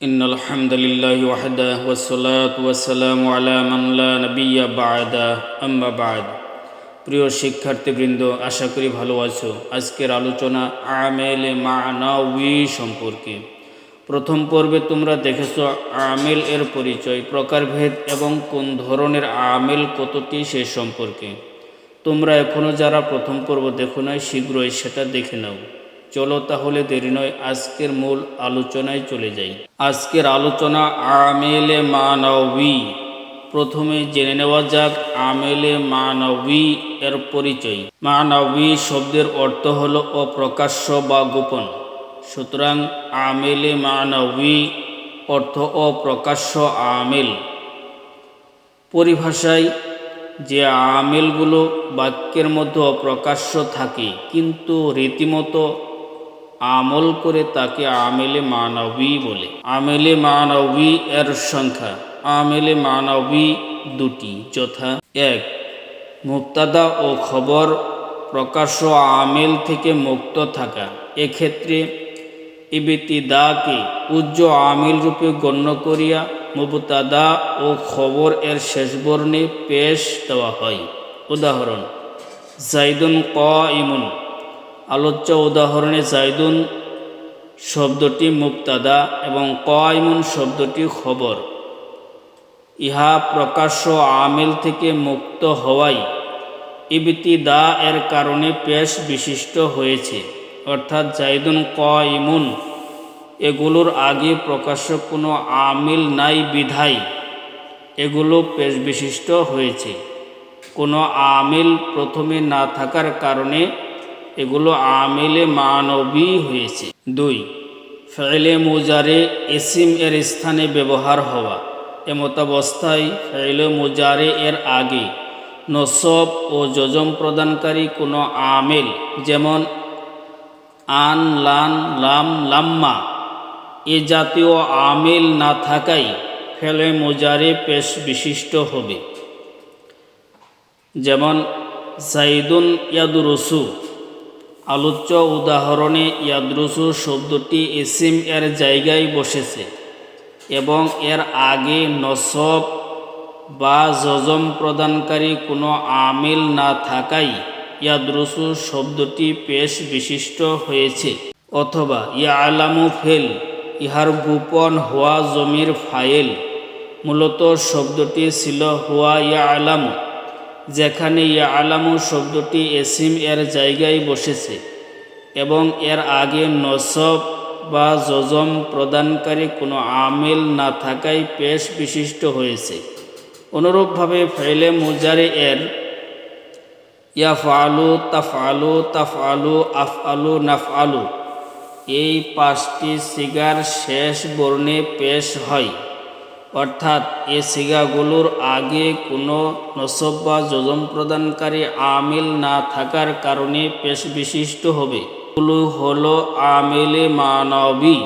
إن الحمد لله وحده والصلاة والسلام على من لا نبي بعده أما بعد। প্রিয় শিক্ষার্থীবৃন্দ, আশা করি ভালো আছো। আজকের আলোচনা আমেলে মানাউই সম্পর্কে। প্রথম পর্বে তোমরা দেখেছো আমেল এর পরিচয়, প্রকারভেদ এবং কোন ধরনের আমেল কতটি সে সম্পর্কে। তোমরা এখনও যারা প্রথম পর্ব দেখো নাই, শীঘ্রই সেটা দেখে নাও। চলো তাহলে দেরি নয়, আজকের মূল আলোচনায় চলে যাই। আজকের আলোচনা আমেলে মানাউই। প্রথমে জেনে নেওয়া যাক আমেলে মানাউই এর পরিচয়। মানাউই শব্দের অর্থ হলো অপ্রকাশ্য বা গোপন। সুতরাং আমেলে মানাউই অর্থ অপ্রকাশ্য আমেল। পরিভাষায় যে আমেলগুলো বাক্যের মধ্যে অপ্রকাশ্য থাকে কিন্তু রীতিমতো আমল করে তাকে আমেলে মানাউই বলে। আমেলে মানাউই এর সংখ্যা। আমেলে মানাউই দুটি, যথা: 1. মুবতাদা ও খবর প্রকাশ্য আমেল থেকে মুক্ত থাকা। এক্ষেত্রে ইবতিদাকে উজ্জ আমেল রূপে গণ্য করিয়া মুবতাদা ও খবর এর শেষ বর্ণে পেশ দেওয়া হয়। উদাহরণ: জাইদুন কাইমুন। আলোচ্য উদাহরণে জাইদুন শব্দটি মুবতাদা এবং কাইমুন শব্দটি খবর। ইহা প্রকাশ্য আমেল থেকে মুক্ত হওয়ায় ইবতিদা এর কারণে পেশ বিশিষ্ট হয়েছে, অর্থাৎ জাইদুন কাইমুন এগুলোর আগে প্রকাশ্য কোনো আমিল নাই বিধায় এগুলো পেশ বিশিষ্ট হয়েছে। কোনো আমিল প্রথমে না থাকার কারণে এগুলো আমেলে মানবী হয়েছে। 2. ফেলে মুজারে ইসিম এর স্থানে ব্যবহার হওয়া। এমতাবস্থায় ফেলে মুজারে এর আগে নসব ও জজম প্রদানকারী কোনো আমেল, যেমন আন, লান, লাম, লাম্মা এ জাতীয় আমেল না থাকায় ফেলে মুজারে পেশ বিশিষ্ট হবে। যেমন জাইদুন ইয়াদরুসু। আলোচ্য উদাহরণে ইয়াদরুসু শব্দটি ইসিম এর জায়গায় বসেছে এবং এর আগে নসব বা জজম প্রদানকারী কোনো আমিল না থাকায় ইয়াদরুসু শব্দটি পেশ বিশিষ্ট হয়েছে। অথবা ইয়ালামু ফেল, ইহার গোপন হওয়া জমির ফাইল। মূলত শব্দটি ছিল হুয়া ইয়ালামু, যেখানে ইয়ালামু শব্দটি ইসিম এর জায়গায় বসেছে এবং এর আগে নসব বা জজম প্রদানকারী কোনো আমিল না থাকায় পেশ বিশিষ্ট হয়েছে। অনুরূপভাবে ফেলে মুজারে এর ইয়াফআলু, তাফআলু, তাফআলু, আফআলু, নাফআলু এই 5টি সিগার শেষ বর্ণে পেশ হয়, অর্থাৎ এই সিগাগুলোর আগে কোনো নসব বা জজম প্রদানকারী আমিল না থাকার কারণে পেশ বিশিষ্ট হবে। এগুলো হলো আমেলে মানাবী।